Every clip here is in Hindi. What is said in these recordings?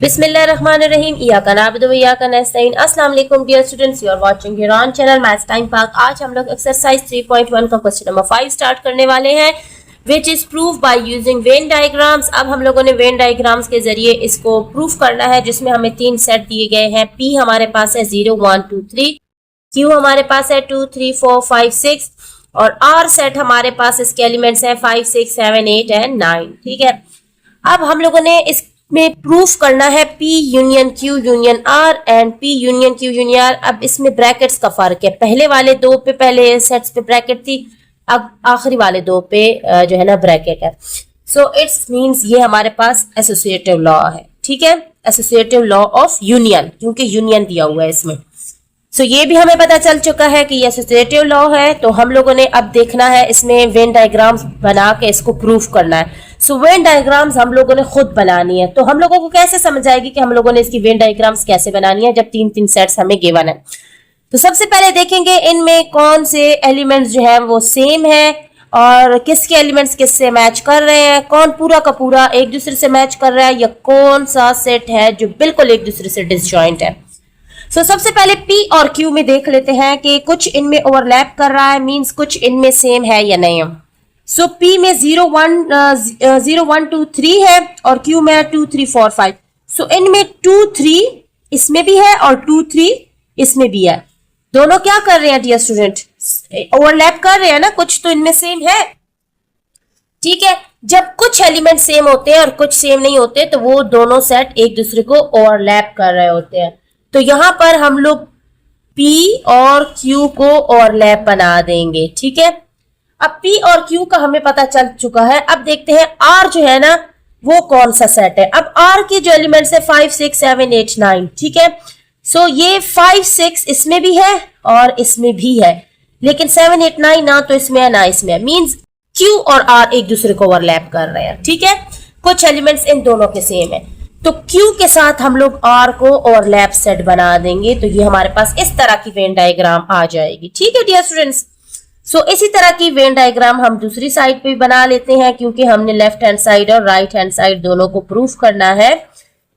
बिस्मिल्लाहिर्रहमानिर्रहीम। इय्याका नअबुदु व इय्याका नस्तईन। अस्सलाम वालेकुम dear students, you are watching here on channel Maths Time Park. आज हम लोग एक्सरसाइज 3.1 का क्वेश्चन नंबर 5 स्टार्ट करने वाले हैं, which is proof by using Venn diagrams. अब हम लोगों ने वेन डायग्राम्स के जरिए इसको प्रूफ करना है, जिसमें हमें 3 सेट दिए गए हैं। पी हमारे पास है 0 1 2 3, क्यू हमारे पास है 2 3 4 5 6 और आर सेट हमारे पास इसके एलिमेंट्स हैं 5 6 7 8 एंड 9। ठीक है, अब हम लोगों ने इसमें प्रूफ करना है P union Q union R and P union Q union R। अब इसमें ब्रैकेट्स का फर्क है, पहले वाले दो पे पहले सेट्स पे ब्रैकेट थी, अब आखिरी वाले दो पे जो है ना ब्रैकेट है। सो इट्स मींस ये हमारे पास एसोसिएटिव लॉ है। ठीक है, एसोसिएटिव लॉ ऑफ यूनियन, क्योंकि यूनियन दिया हुआ है इसमें। सो ये भी हमें पता चल चुका है कि ये एसोसिएटिव लॉ है। तो हम लोगों ने अब देखना है इसमें वेन डायग्राम्स बना के इसको प्रूफ करना है। सो वेन डायग्राम्स हम लोगों ने खुद बनानी है। तो हम लोगों को कैसे समझ आएगी कि हम लोगों ने इसकी वेन डायग्राम्स कैसे बनानी है, जब 3 सेट्स हमें गिवन है। तो सबसे पहले देखेंगे इनमें कौन से एलिमेंट्स जो है वो सेम है और किसके एलिमेंट्स किससे मैच कर रहे हैं, कौन पूरा का पूरा एक दूसरे से मैच कर रहा है, या कौन सा सेट है जो बिल्कुल एक दूसरे से डिसजॉइंट है। सो सबसे पहले P और Q में देख लेते हैं कि कुछ इनमें ओवरलैप कर रहा है, मींस कुछ इनमें सेम है या नहीं। सो P में 0 1 2 3 है और Q में 2 3 4 5। सो इनमें 2 3 इसमें भी है और 2 3 इसमें भी है। दोनों क्या कर रहे हैं डियर स्टूडेंट, ओवरलैप कर रहे हैं ना, कुछ तो इनमें सेम है। ठीक है, जब कुछ एलिमेंट सेम होते हैं और कुछ सेम नहीं होते तो वो दोनों सेट एक दूसरे को ओवरलैप कर रहे होते हैं। तो यहां पर हम लोग P और Q को ओवरलैप बना देंगे। ठीक है, अब P और Q का हमें पता चल चुका है। अब देखते हैं R जो है ना वो कौन सा सेट है। अब R के जो एलिमेंट्स है 5 6 7 8 9। ठीक है, सो ये 5 6 इसमें भी है और इसमें भी है, लेकिन 7 8 9 ना तो इसमें है ना इसमें है। मींस Q और R एक दूसरे को ओवरलैप कर रहे हैं। ठीक है, कुछ एलिमेंट्स इन दोनों के सेम है, तो Q के साथ हम लोग R को ओवरलैप सेट बना देंगे। तो ये हमारे पास इस तरह की वेन डायग्राम आ जाएगी। ठीक है डियर स्टूडेंट्स, सो इसी तरह की वेन डायग्राम हम दूसरी साइड पे भी बना लेते हैं, क्योंकि हमने लेफ्ट हैंड साइड और राइट हैंड साइड दोनों को प्रूफ करना है।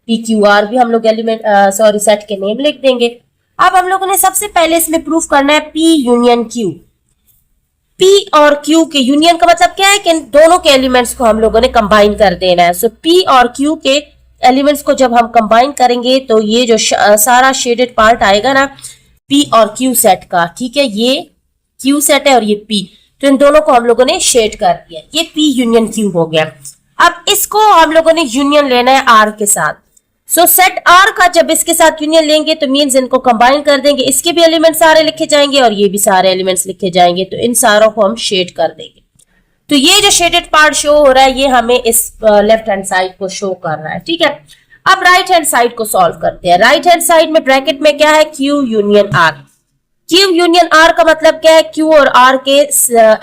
PQR भी हम लोग एलिमेंट सेट के नेम लिख देंगे। अब हम लोगों ने सबसे पहले इसमें प्रूफ करना है P यूनियन Q। P और Q के यूनियन का मतलब क्या है कि इन दोनों के एलिमेंट्स को हम लोगों ने कंबाइन कर देना है। सो P और Q के एलिमेंट्स को जब हम कंबाइन करेंगे तो ये जो सारा शेडेड पार्ट आएगा ना P और Q सेट का, ठीक है, ये Q सेट है और ये P, तो इन दोनों को हम लोगों ने शेड कर दिया, ये P यूनियन Q हो गया। अब इसको हम लोगों ने यूनियन लेना है R के साथ। सो सेट R का जब इसके साथ यूनियन लेंगे तो मींस इनको कंबाइन कर देंगे, इसके भी एलिमेंट्स सारे लिखे जाएंगे और ये भी सारे एलिमेंट्स लिखे जाएंगे, तो इन सारों को हम शेड कर देंगे। तो ये जो शेडेड पार्ट शो हो रहा है ये हमें इस लेफ्ट हैंड साइड को शो कर रहा है। ठीक है, अब राइट हैंड साइड को सॉल्व करते हैं। राइट हैंड साइड में ब्रैकेट में क्या है, Q union R। Q union R का मतलब क्या है, Q और R के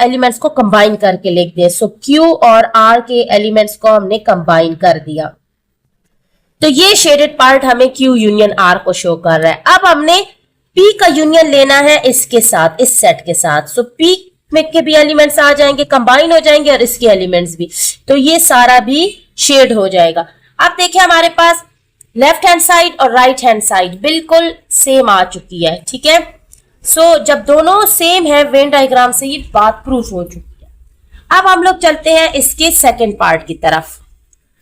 एलिमेंट्स को कंबाइन करके लिख दे। सो Q और R के एलिमेंट्स को हमने कंबाइन कर दिया, तो ये शेडेड पार्ट हमें Q यूनियन R को शो कर रहा है। अब हमने P का यूनियन लेना है इसके साथ, इस सेट के साथ। सो P में के भी एलिमेंट्स आ जाएंगे, कंबाइन हो जाएंगे, और इसके एलिमेंट्स भी, तो ये सारा भी शेड हो जाएगा। अब देखिए हमारे पास लेफ्ट हैंड साइड और राइट हैंड साइड बिल्कुल सेम आ चुकी है। ठीक है, सो जब दोनों सेम है वेन डायग्राम से ये बात प्रूफ हो चुकी है। अब हम लोग चलते हैं इसके सेकेंड पार्ट की तरफ।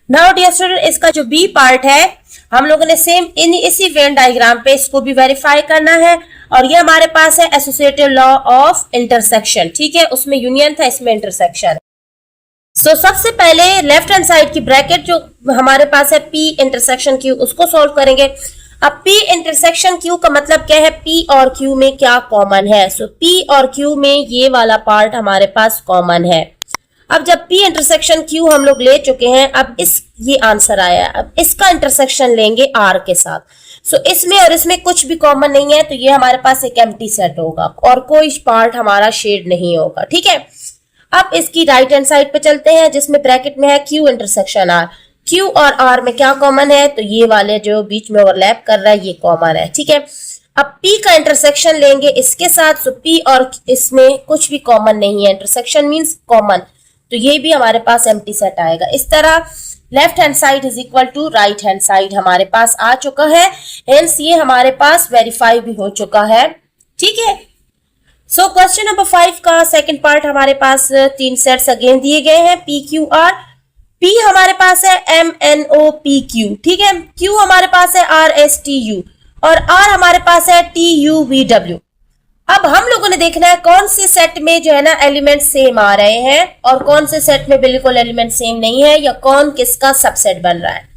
नाउ डियर स्टूडेंट, इसका जो बी पार्ट है हम लोगों ने सेम इसी वेन डायग्राम पे इसको भी वेरीफाई करना है, और ये हमारे पास है एसोसिएटिव लॉ ऑफ इंटरसेक्शन। ठीक है, उसमें यूनियन था, इसमें इंटरसेक्शन। सो सबसे पहले लेफ्ट हैंड साइड की ब्रैकेट जो हमारे पास है P इंटरसेक्शन Q, उसको सॉल्व करेंगे। अब P इंटरसेक्शन Q का मतलब क्या है, P और Q में क्या कॉमन है। सो P और Q में ये वाला पार्ट हमारे पास कॉमन है। अब जब P इंटरसेक्शन Q हम लोग ले चुके हैं, अब ये आंसर आया, अब इसका इंटरसेक्शन लेंगे R के साथ। सो इसमें और इसमें कुछ भी कॉमन नहीं है, तो ये हमारे पास एक एम्प्टी सेट होगा और कोई पार्ट हमारा शेड नहीं होगा। ठीक है, अब इसकी राइट हैंड साइड पे चलते हैं, जिसमें ब्रैकेट में है Q इंटरसेक्शन R। Q और R में क्या कॉमन है, तो ये वाले जो बीच में ओवरलैप कर रहा है ये कॉमन है। ठीक है, अब P का इंटरसेक्शन लेंगे इसके साथ। सो P और इसमें कुछ भी कॉमन नहीं है, इंटरसेक्शन मींस कॉमन, तो ये भी हमारे पास एम्प्टी सेट आएगा। इस तरह left hand side is equal to right hand side हमारे पास आ चुका है, हेंस ये हमारे पास वेरीफाई भी हो चुका है। ठीक है, सो क्वेश्चन नंबर 5 का सेकंड पार्ट हमारे पास 3 सेट्स अगेन दिए गए हैं पी क्यू आर। पी हमारे पास है MNOPQ, ठीक है, क्यू हमारे पास है RSTU और आर हमारे पास है TUVW। अब हम लोगों ने देखना है कौन से सेट में जो है ना एलिमेंट सेम आ रहे हैं और कौन से सेट में बिल्कुल एलिमेंट सेम नहीं है, या कौन किसका सबसेट बन रहा है।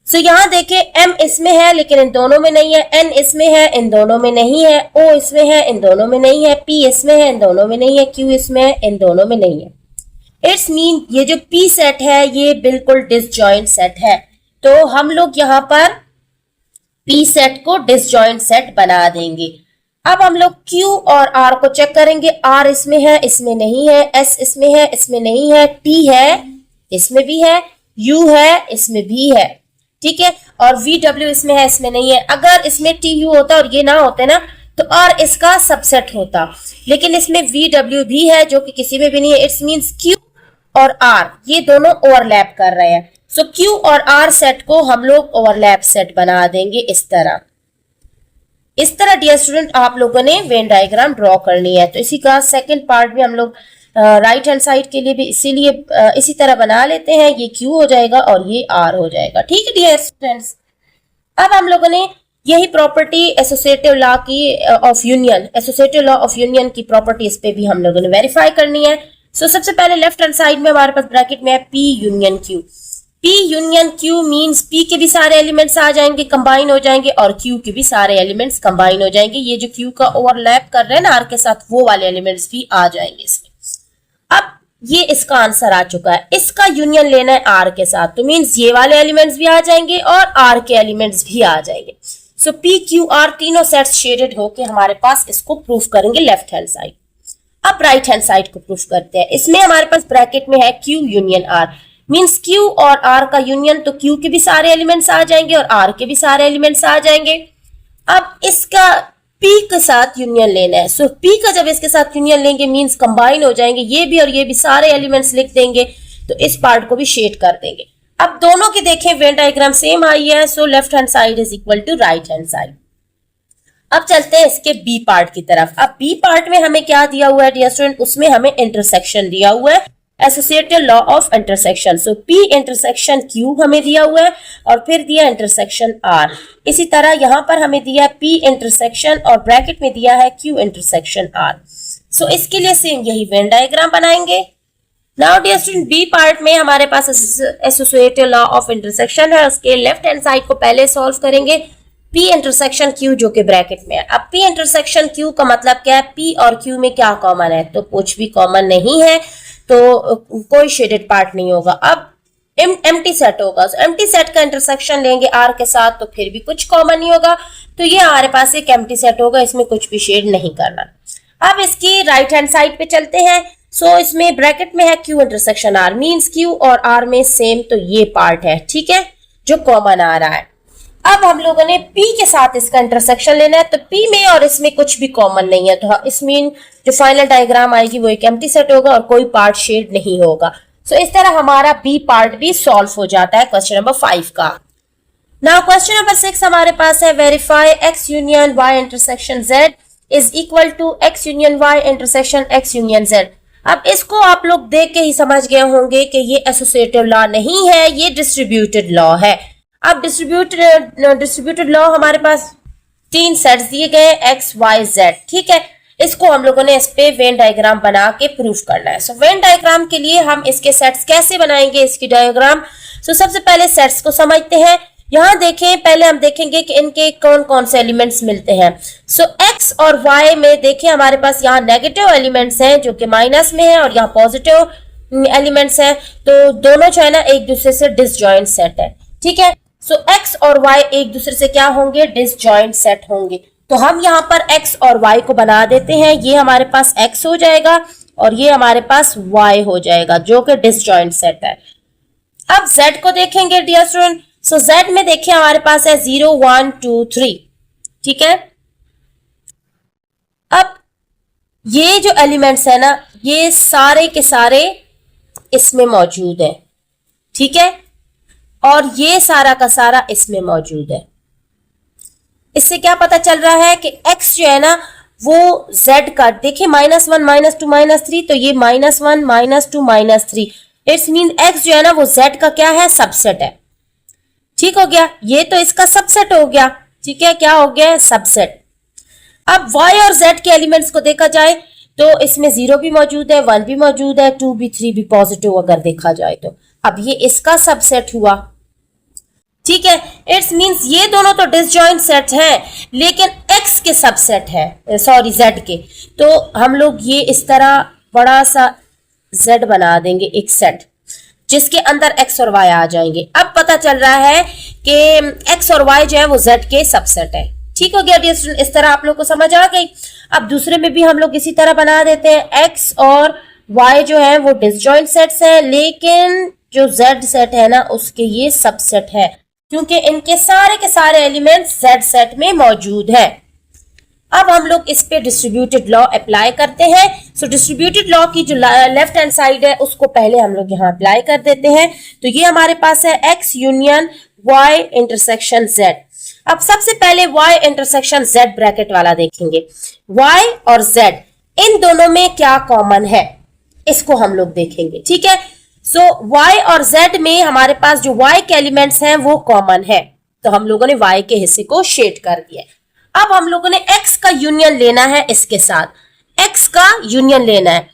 सो यहां देखिए M इसमें है लेकिन इन दोनों में नहीं है, N इसमें है इन दोनों में नहीं है, O इसमें है इन दोनों में नहीं है, P इसमें है इन दोनों में नहीं है, Q इसमें है इन दोनों में नहीं है। इट्स मीन ये जो P सेट है ये बिल्कुल डिसजॉइंट सेट है, तो हम लोग यहां पर P सेट को डिसजॉइंट सेट बना देंगे। अब हम लोग Q और R को चेक करेंगे, R इसमें है इसमें नहीं है, S इसमें है इसमें नहीं है, T है इसमें भी है, U है इसमें भी है, ठीक है, और VW इसमें है इसमें नहीं है। अगर इसमें TU होता और ये ना होते ना तो R इसका सबसेट होता, लेकिन इसमें VW भी है जो कि किसी में भी नहीं है। इट्स मींस Q और R ये दोनों ओवरलैप कर रहे हैं, सो Q और R सेट को हम लोग ओवरलैप सेट बना देंगे इस तरह। इस तरह डियर स्टूडेंट आप लोगों ने वेन डायग्राम ड्रॉ करनी है। तो इसी का सेकंड पार्ट भी हम लोग राइट हैंड साइड के लिए भी इसीलिए इसी तरह बना लेते हैं, ये Q हो जाएगा और ये R हो जाएगा। ठीक है डियर स्टूडेंट्स, अब हम लोगों ने यही प्रॉपर्टी एसोसिएटिव लॉ की of union, associative law of union की प्रॉपर्टीज पे भी हम लोगों ने वेरीफाई करनी है। सो सबसे पहले लेफ्ट हैंड साइड में हमारे पास ब्रैकेट में है P union Q। P union Q means P के भी सारे एलिमेंट्स आ जाएंगे, कंबाइन हो जाएंगे, और Q के भी सारे एलिमेंट्स कंबाइन हो जाएंगे। ये जो Q का ओवरलैप कर रहे हैं ना R के साथ, वो वाले एलिमेंट्स भी आ जाएंगे इसमें। अब ये इसका आंसर आ चुका है, इसका यूनियन लेना है R के साथ, तो मींस ये वाले एलिमेंट्स भी आ जाएंगे और R के एलिमेंट्स भी आ जाएंगे। सो P Q R तीनों सेट्स शेडेड होके हमारे पास इसको प्रूफ करेंगे लेफ्ट हैंड साइड। अब राइट हैंड साइड को प्रूफ करते हैं। इसमें हमारे पास ब्रैकेट में है Q union R, means Q और R का यूनियन, तो Q के भी सारे एलिमेंट्स आ जाएंगे और R के भी सारे एलिमेंट्स आ जाएंगे। अब इसका P के साथ यूनियन लेना है, सो P का जब इसके साथ यूनियन लेंगे मींस कंबाइन हो जाएंगे, ये भी और ये भी सारे एलिमेंट्स लिख देंगे, तो इस पार्ट को भी शेड कर देंगे। अब दोनों की देखें वेन डायग्राम सेम आई है, so left hand side is equal to right hand side. अब चलते हैं इसके बी पार्ट की तरफ। अब बी पार्ट में हमें क्या दिया हुआ है डियर स्टूडेंट, उसमें हमें इंटरसेक्शन दिया हुआ है, associative law of intersection. So P intersection Q हमें दिया हुआ है और फिर दिया इंटरसेक्शन R। इसी तरह यहां पर हमें दिया है P इंटरसेक्शन और ब्रैकेट में दिया है Q इंटरसेक्शन R। सो इसके लिए सेम यही वेन डायग्राम बनाएंगे। Now dear student b part में हमारे पास एसोसिएटिव लॉ ऑफ इंटरसेक्शन है, उसके लेफ्ट हैंड साइड को पहले सॉल्व करेंगे, P इंटरसेक्शन Q जो कि ब्रैकेट में है। अब P इंटरसेक्शन Q का मतलब क्या है, P और Q में क्या कॉमन है, तो कुछ भी कॉमन नहीं है, तो कोई शेडेड पार्ट नहीं होगा। अब एम्प्टी सेट होगा, तो एम्प्टी सेट का इंटरसेक्शन लेंगे R के साथ, तो फिर भी कुछ कॉमन नहीं होगा, तो ये हमारे पास एक एम्प्टी सेट होगा, इसमें कुछ भी शेड नहीं करना। अब इसकी राइट हैंड साइड पे चलते हैं। सो इसमें ब्रैकेट में है Q intersection R, means Q और R में सेम, तो ये पार्ट है, ठीक है, जो कॉमन आ रहा है। अब हम लोगों ने P के साथ इसका इंटरसेक्शन लेना है, तो P में और इसमें कुछ भी कॉमन नहीं है, तो इसमें जो फाइनल डायग्राम आएगी वो एक एम्प्टी सेट होगा और कोई पार्ट शेड नहीं होगा। सो इस तरह हमारा B पार्ट भी सॉल्व हो जाता है क्वेश्चन नंबर 5 का। नाउ क्वेश्चन नंबर 6 हमारे पास है, verify X union Y intersection Z is equal to X union Y intersection X union Z। अब इसको आप लोग देख के ही समझ गए होंगे कि ये एसोसिएटिव लॉ नहीं है, ये डिस्ट्रीब्यूटेड लॉ है। अब डिस्ट्रीब्यूटेड लॉ हमारे पास 3 सेट्स दिए गए X Y Z, ठीक है, इसको हम लोगों ने इस पे वेन डायग्राम बना के प्रूफ करना है। सो वेन डायग्राम के लिए हम इसके सेट्स कैसे बनाएंगे, इसकी डायग्राम। सो सबसे पहले सेट्स को समझते हैं। यहाँ देखें, पहले हम देखेंगे कि इनके कौन कौन से एलिमेंट्स मिलते हैं। सो X और Y में देखें हमारे पास यहाँ नेगेटिव एलिमेंट्स हैं जो कि माइनस में है और यहाँ पॉजिटिव एलिमेंट्स हैं, तो दोनों जो है ना एक दूसरे से डिसजॉइंट सेट है, ठीक है। सो X और Y एक दूसरे से क्या होंगे, डिसजॉइंट सेट होंगे, तो हम यहाँ पर X और Y को बना देते हैं। ये हमारे पास X हो जाएगा और ये हमारे पास Y हो जाएगा जो कि डिसजॉइंट सेट है। अब Z को देखेंगे डियर स्टूडेंट। सो Z में देखिए हमारे पास है 0 1 2 3, ठीक है। अब ये जो एलिमेंट्स है ना ये सारे के सारे इसमें मौजूद है, ठीक है। और ये सारा का सारा इसमें मौजूद है। इससे क्या पता चल रहा है कि x जो है ना वो z का, देखिए -1 -2 -3, तो ये -1 -2 -3, इट्स मीन x जो है ना वो z का क्या है, सबसेट है। ठीक हो गया, ये तो इसका सबसेट हो गया। ठीक है, क्या हो गया, सबसेट। अब y और z के एलिमेंट्स को देखा जाए तो इसमें 0 भी मौजूद है, 1 भी मौजूद है, 2 भी, 3 भी पॉजिटिव अगर देखा जाए तो। अब ये इसका सबसेट हुआ। ठीक है, इट्स मींस ये दोनों तो डिसजॉइंट सेट हैं, लेकिन x के सबसेट है, सॉरी z के। तो हम लोग ये इस तरह बड़ा सा z बना देंगे, एक सेट जिसके अंदर x और y आ जाएंगे। अब पता चल रहा है कि x और y जो है वो z के सबसेट है। ठीक हो गया डियर स्टूडेंट, इस तरह आप लोग को समझ आ गई। अब दूसरे में भी हम लोग इसी तरह बना देते हैं, x और y जो है वो डिसजॉइंट सेट्स है, लेकिन जो z सेट है ना उसके ये सबसेट है, क्योंकि इनके सारे के सारे एलिमेंट्स z सेट में मौजूद है। अब हम लोग इस पे डिस्ट्रीब्यूटेड लॉ अप्लाई करते हैं। सो डिस्ट्रीब्यूटेड लॉ की जो लेफ्ट हैंड साइड है उसको पहले हम लोग यहाँ अप्लाई कर देते हैं। तो ये हमारे पास है x union y intersection z। अब सबसे पहले y इंटरसेक्शन z ब्रैकेट वाला देखेंगे। y और z इन दोनों में क्या कॉमन है, इसको हम लोग देखेंगे। ठीक है, सो y और z में हमारे पास जो y के एलिमेंट्स हैं वो कॉमन है, तो हम लोगों ने y के हिस्से को शेड कर दिया। अब हम लोगों ने x का यूनियन लेना है, इसके साथ x का यूनियन लेना है।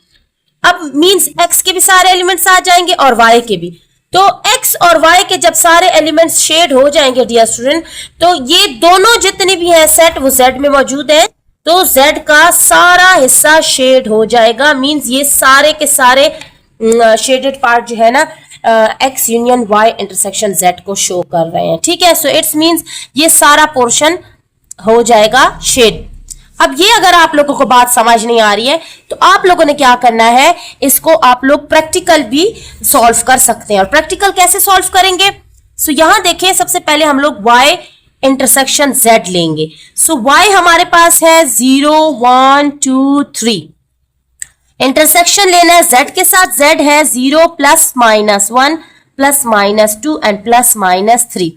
अब मींस x के भी सारे एलिमेंट्स आ जाएंगे और y के भी। तो x और y के जब सारे एलिमेंट्स शेड हो जाएंगे डियर स्टूडेंट, तो ये दोनों जितने भी हैं सेट वो z में मौजूद है, तो z का सारा हिस्सा शेड हो जाएगा। मींस ये सारे के सारे शेडेड पार्ट जो है ना x union y intersection z को शो कर रहे हैं। ठीक है, सो इट्स मींस ये सारा पोर्शन हो जाएगा शेड। अब ये अगर आप लोगों को बात समझ नहीं आ रही है तो आप लोगों ने क्या करना है, इसको आप लोग प्रैक्टिकल भी सॉल्व कर सकते हैं। और प्रैक्टिकल कैसे सॉल्व करेंगे, सो यहां देखें, सबसे पहले हम लोग y इंटरसेक्शन z लेंगे। सो y हमारे पास है 0 1 2 3, इंटरसेक्शन लेना है z के साथ, z है 0 +-1 +-2 एंड +-3।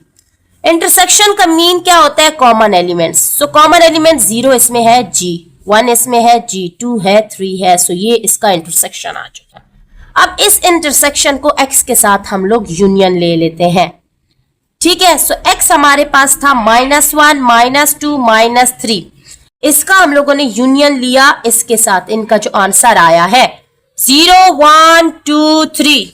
इंटरसेक्शन का मीन क्या होता है, common elements. So common element 0 इसमें है, g 1 इसमें है, g 2 है, 3 है, सो ये इसका इंटरसेक्शन आ चुका है। अब इस इंटरसेक्शन को x के साथ हम लोग यूनियन ले लेते हैं। ठीक है, सो x हमारे पास था -1 -2 -3, इसका हम लोगों ने यूनियन लिया इसके साथ, इनका जो आंसर आया है 0 1 2 3।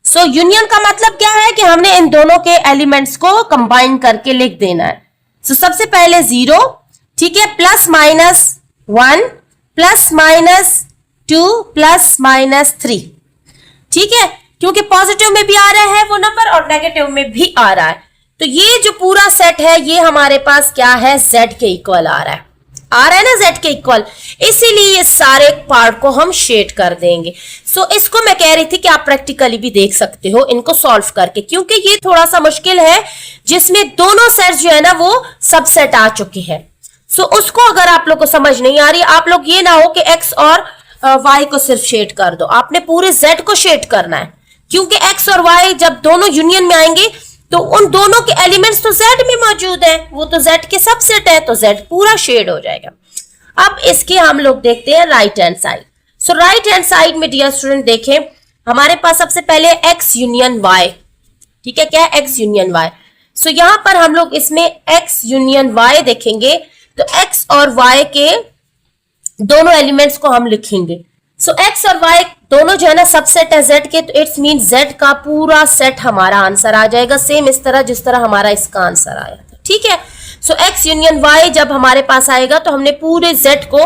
सो यूनियन का मतलब क्या है कि हमने इन दोनों के एलिमेंट्स को कंबाइन करके लिख देना है। सो सबसे पहले 0, ठीक है, +-1 +-2 +-3। ठीक है, क्योंकि पॉजिटिव में भी आ रहा है वो नंबर और नेगेटिव में भी आ रहा है, तो ये जो पूरा सेट है ये हमारे पास क्या है, z के इक्वल आ रहा है ना, z के इक्वल, इसीलिए ये सारे पार्ट को हम शेड कर देंगे। सो इसको मैं कह रही थी कि आप प्रैक्टिकली भी देख सकते हो इनको सॉल्व करके, क्योंकि ये थोड़ा सा मुश्किल है जिसमें दोनों सेट जो है ना वो सबसेट आ चुके हैं। सो उसको अगर आप लोग को समझ नहीं आ रही, आप लोग ये ना हो कि x और y को सिर्फ शेड कर दो, आपने पूरे z को शेड करना है, क्योंकि x और y जब दोनों यूनियन में आएंगे तो उन दोनों के एलिमेंट्स तो z में मौजूद है, वो तो z के सबसेट है, तो z पूरा शेड हो जाएगा। अब इसके हम लोग देखते हैं राइट हैंड साइड। सो राइट हैंड साइड में डियर स्टूडेंट देखें, हमारे पास सबसे पहले x यूनियन y। ठीक है, क्या है, x यूनियन y। सो यहां पर हम लोग इसमें x यूनियन y देखेंगे, तो x और y के दोनों एलिमेंट्स को हम लिखेंगे। सो x और y दोनों जो है ना सबसेट है z के, तो इट्स मीन z का पूरा सेट हमारा आंसर आ जाएगा, सेम इस तरह जिस तरह हमारा इसका आंसर आया था। ठीक है, सो x यूनियन y जब हमारे पास आएगा तो हमने पूरे z को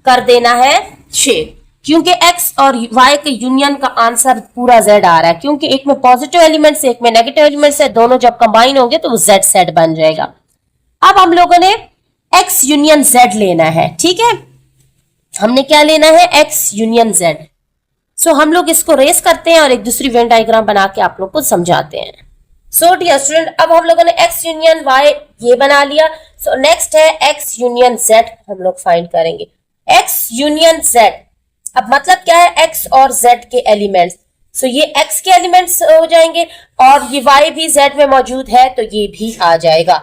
कर देना है शेड, क्योंकि x और y के यूनियन का आंसर पूरा z आ रहा है, क्योंकि एक में पॉजिटिव एलिमेंट्स एक में नेगेटिव एलिमेंट्स है, दोनों जब कंबाइन होंगे तो वो z सेट बन जाएगा। अब हम लोगों ने x यूनियन z लेना है। ठीक है, हमने क्या लेना है, x यूनियन z। सो हम लोग इसको रेस करते हैं और एक दूसरी वेन डायग्राम बना के आप लोग को समझाते हैं। सो डियर स्टूडेंट, अब हम लोगों ने x यूनियन y ये बना लिया। सो नेक्स्ट है x यूनियन z, हम लोग फाइंड करेंगे x यूनियन z। अब मतलब क्या है, x और z के एलिमेंट्स। सो ये x के एलिमेंट्स हो जाएंगे और ये y भी z में मौजूद है तो ये भी आ जाएगा।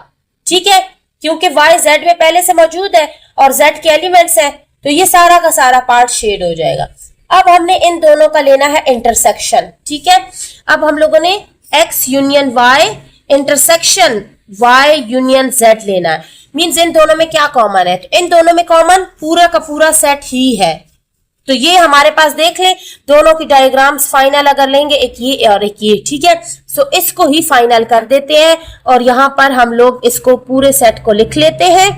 ठीक है, क्योंकि y z में पहले से मौजूद है और z के एलिमेंट्स है तो ये सारा का सारा पार्ट शेड हो जाएगा। अब हमने इन दोनों का लेना है इंटरसेक्शन। ठीक है, अब हम लोगों ने x union y intersection y union z लेना है। मींस इन दोनों में क्या कॉमन है, तो इन दोनों में कॉमन पूरा का पूरा सेट ही है। तो ये हमारे पास देख लें, दोनों की डायग्राम्स फाइनल अगर लेंगे, एक ये और एक ये। ठीक है, सो इसको ही फाइनल कर देते हैं और यहां पर हम लोग इसको पूरे सेट को लिख लेते हैं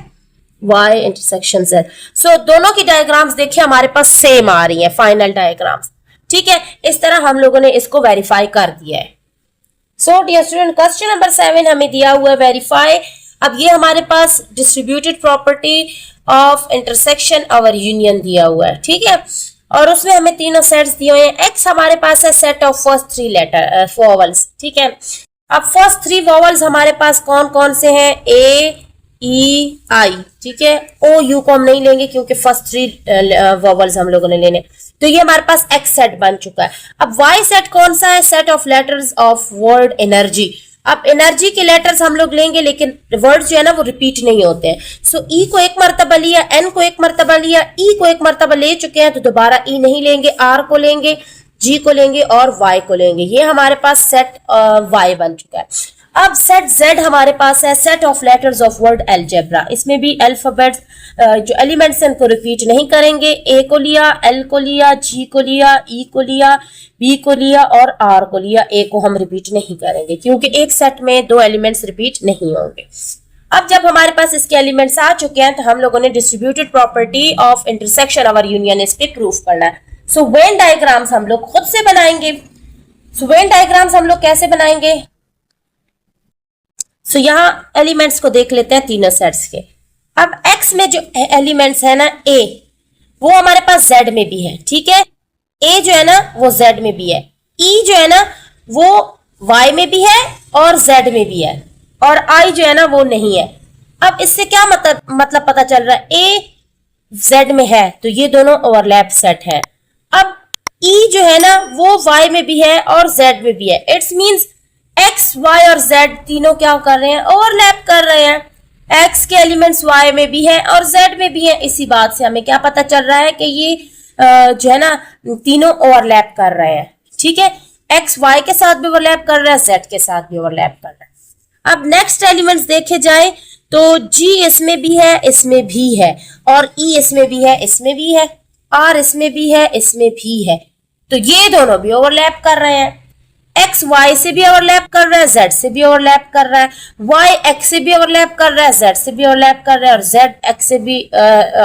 y इंटरसेक्शन z। सो दोनों की डायग्राम्स देखिए हमारे पास सेम आ रही है, फाइनल डायग्राम्स। ठीक है, इस तरह हम लोगों ने इसको वेरीफाई कर दिया है। So dear student, question number 7 हमें दिया हुआ है वेरीफाई। अब ये हमारे पास डिस्ट्रीब्यूटेड प्रॉपर्टी ऑफ इंटरसेक्शन और यूनियन दिया हुआ है। ठीक है, और उसमें हमें तीनों सेट्स दिए हुए हैं। x हमारे पास है set of first 3 letter vowels. ठीक है, अब फर्स्ट 3 वॉवल्स हमारे पास कौन कौन से हैं, a e i। ठीक है, o u को हम नहीं लेंगे क्योंकि फर्स्ट 3 वॉवल्स हम लोगों ने लेने। तो ये हमारे पास x सेट बन चुका है। अब y सेट कौन सा है, set of letters of word energy. अब एनर्जी के लेटर्स हम लोग लेंगे लेकिन वर्ड्स जो है ना वो रिपीट नहीं होते हैं। सो ई को एक मर्तबा लिया, एन को एक मर्तबा लिया, ई को एक मर्तबा ले चुके हैं तो दोबारा ई नहीं लेंगे, आर को लेंगे, जी को लेंगे और वाई को लेंगे। ये हमारे पास सेट वाई बन चुका है। अब सेट जेड हमारे पास है set of letters of word algebra. इसमें भी अल्फाबेट्स जो एलिमेंट्स हैं उनको रिपीट नहीं करेंगे। ए को लिया, एल को लिया, जी को लिया, ई को लिया, बी को लिया और आर को लिया। ए को हम रिपीट नहीं करेंगे क्योंकि एक सेट में 2 एलिमेंट्स रिपीट नहीं होंगे। अब जब हमारे पास इसके एलिमेंट्स आ चुके हैं तो हम लोगों ने डिस्ट्रीब्यूटेड प्रॉपर्टी ऑफ इंटरसेक्शन और यूनियन इस पे प्रूफ करना है। सो वेन डायग्राम्स हम लोग खुद से बनाएंगे। सो वेन डायग्राम्स हम लोग कैसे बनाएंगे, सो यहाँ एलिमेंट्स को देख लेते हैं तीनों सेट्स के। अब x में जो एलिमेंट्स है ना a, वो हमारे पास z में भी है। ठीक है, a जो है ना वो z में भी है, e जो है ना वो y में भी है और z में भी है और i जो है ना वो नहीं है। अब इससे क्या मतलब पता चल रहा है, a z में है तो ये दोनों ओवरलैप सेट है। अब e जो है ना वो y में भी है और z में भी है। इट्स मींस x, y और z तीनों क्या कर रहे हैं, ओवरलैप कर रहे हैं। x के एलिमेंट्स y में भी है और z में भी है। इसी बात से हमें क्या पता चल रहा है कि ये जो है ना तीनों ओवरलैप कर रहे हैं। ठीक है, x y के साथ भी ओवरलैप कर रहा है, z के साथ भी ओवरलैप कर रहा है। अब नेक्स्ट एलिमेंट्स देखे जाए तो g इसमें भी है, इसमें भी है और e इसमें भी है, इसमें भी है, r इसमें भी है, इसमें भी है। तो ये दोनों भी ओवरलैप कर रहे हैं। x y से भी ओवरलैप कर रहा है, z से भी ओवरलैप कर रहा है, y x से भी ओवरलैप कर रहा है, z से भी ओवरलैप कर रहा है और z x से भी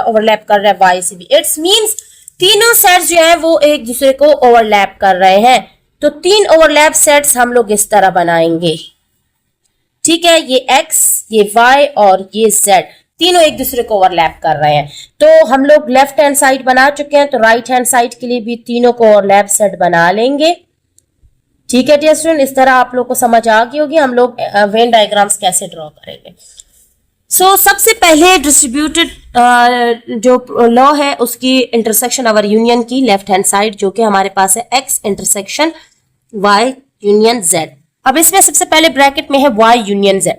ओवरलैप कर रहा है, y से भी। इट्स मींस तीनों सेट्स जो है वो एक दूसरे को ओवरलैप कर रहे हैं। तो 3 ओवरलैप सेट्स हम लोग इस तरह बनाएंगे। ठीक है, ये x, ये y और ये z तीनों एक दूसरे को ओवरलैप कर रहे हैं। तो हम लोग लेफ्ट हैंड साइड बना चुके हैं तो राइट हैंड साइड के लिए भी तीनों को ओवरलैप सेट बना लेंगे। ठीक है डियर स्टूडेंट, इस तरह आप लोग को समझ आ गई होगी हम लोग वेन डायग्राम्स कैसे ड्रॉ करेंगे। सो सबसे पहले डिस्ट्रीब्यूटेड जो लॉ है उसकी इंटरसेक्शन और यूनियन की लेफ्ट हैंड साइड जो कि हमारे पास है x intersection y union z। अब इसमें सबसे पहले ब्रैकेट में है y यूनियन z।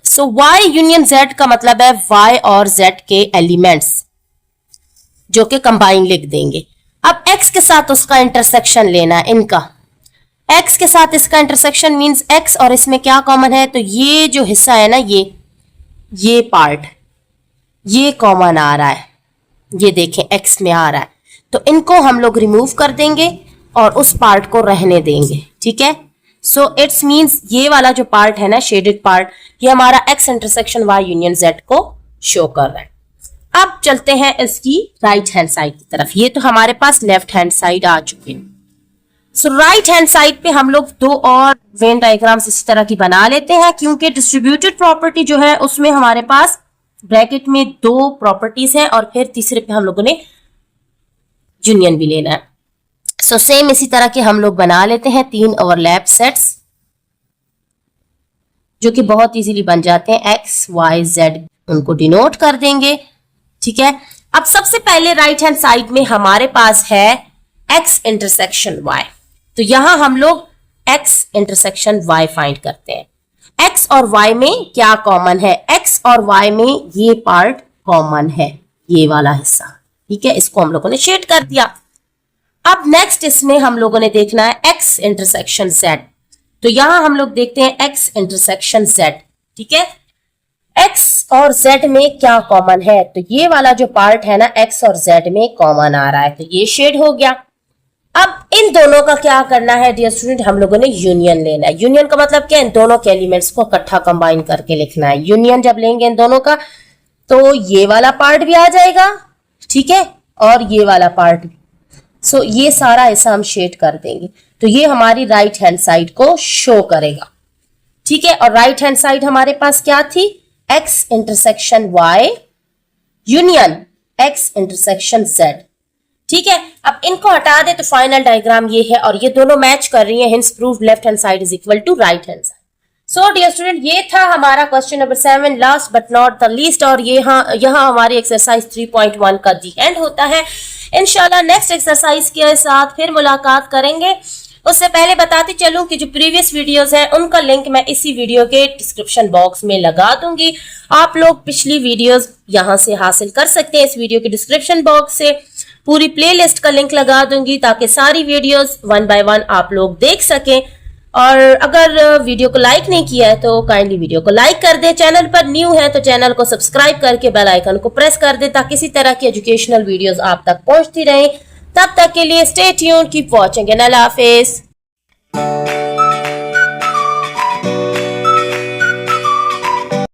सो y यूनियन z का मतलब है y और z के एलिमेंट्स जो कि कंबाइन लिख देंगे। अब x के साथ उसका इंटरसेक्शन लेना है, इनका x के साथ इसका इंटरसेक्शन मींस x और इसमें क्या कॉमन है, तो ये जो हिस्सा है ना ये पार्ट ये कॉमन आ रहा है, ये देखें x में आ रहा है। तो इनको हम लोग रिमूव कर देंगे और उस पार्ट को रहने देंगे। ठीक है, सो इट्स मींस ये वाला जो पार्ट है ना शेडेड पार्ट, ये हमारा x intersection y union z को शो कर रहा है। अब चलते हैं इसकी राइट हैंड साइड की तरफ। ये तो हमारे पास लेफ्ट हैंड साइड आ चुके हैं। सो राइट हैंड साइड पे हम लोग 2 और वेन डायग्राम्स इस तरह की बना लेते हैं क्योंकि डिस्ट्रीब्यूटेड प्रॉपर्टी जो है उसमें हमारे पास ब्रैकेट में 2 प्रॉपर्टीज हैं और फिर तीसरे पे हम लोगों ने यूनियन भी लेना है। सो सेम इसी तरह के हम लोग बना लेते हैं 3 ओवरलैप सेट्स जो कि बहुत इजीली बन जाते हैं। x y z उनको डिनोट कर देंगे। ठीक है, अब सबसे पहले राइट हैंड साइड में हमारे पास है x इंटरसेक्शन y। तो यहां हम लोग x इंटरसेक्शन y फाइंड करते हैं। x और y में क्या कॉमन है? x और y में ये पार्ट कॉमन है, ये वाला हिस्सा, ठीक है, इसको हम लोगों ने शेड कर दिया। अब नेक्स्ट इसमें हम लोगों ने देखना है x इंटरसेक्शन z। तो यहां हम लोग देखते हैं x इंटरसेक्शन z, ठीक है। x और z में क्या कॉमन है? तो ये वाला जो पार्ट है ना x और z में कॉमन आ रहा है, तो ये शेड हो गया। अब इन दोनों का क्या करना है डियर स्टूडेंट? हम लोगों ने यूनियन लेना है। यूनियन का मतलब क्या है? इन दोनों के एलिमेंट्स को इकट्ठा कंबाइन करके लिखना है। यूनियन जब लेंगे इन दोनों का तो ये वाला पार्ट भी आ जाएगा, ठीक है, और ये वाला पार्ट भी। सो ये सारा ऐसा हम शेड कर देंगे, तो ये हमारी राइट हैंड साइड को शो करेगा, ठीक है। और राइट हैंड साइड हमारे पास क्या थी? x intersection y union x intersection z, ठीक है। अब इनको हटा दे तो फाइनल डायग्राम ये है, और ये दोनों मैच कर रही है, hence proof left hand side is equal to right hand side. So dear student, ये था हमारा question number 7, last but not the least, और यहाँ हमारी एक्सरसाइज 3.1 का दी एंड होता है। इंशाल्लाह नेक्स्ट एक्सरसाइज के साथ फिर मुलाकात करेंगे। उससे पहले बताती चलूं कि जो प्रीवियस वीडियोस हैं उनका लिंक मैं इसी वीडियो के डिस्क्रिप्शन बॉक्स में लगा दूंगी। आप लोग पिछली वीडियोस यहां से हासिल कर सकते हैं, इस वीडियो के डिस्क्रिप्शन बॉक्स से। पूरी प्लेलिस्ट का लिंक लगा दूंगी ताकि सारी वीडियोस 1 बाय 1 आप लोग देख सकें। और अगर वीडियो को लाइक नहीं किया है तो काइंडली वीडियो को लाइक कर दे। चैनल पर न्यू है तो चैनल को सब्सक्राइब करके बेल आइकन को प्रेस कर दे ताकि इसी तरह की एजुकेशनल वीडियोस आप तक पहुंचती रहें। तब तक के लिए stay tuned, keep watching and Allah Hafiz.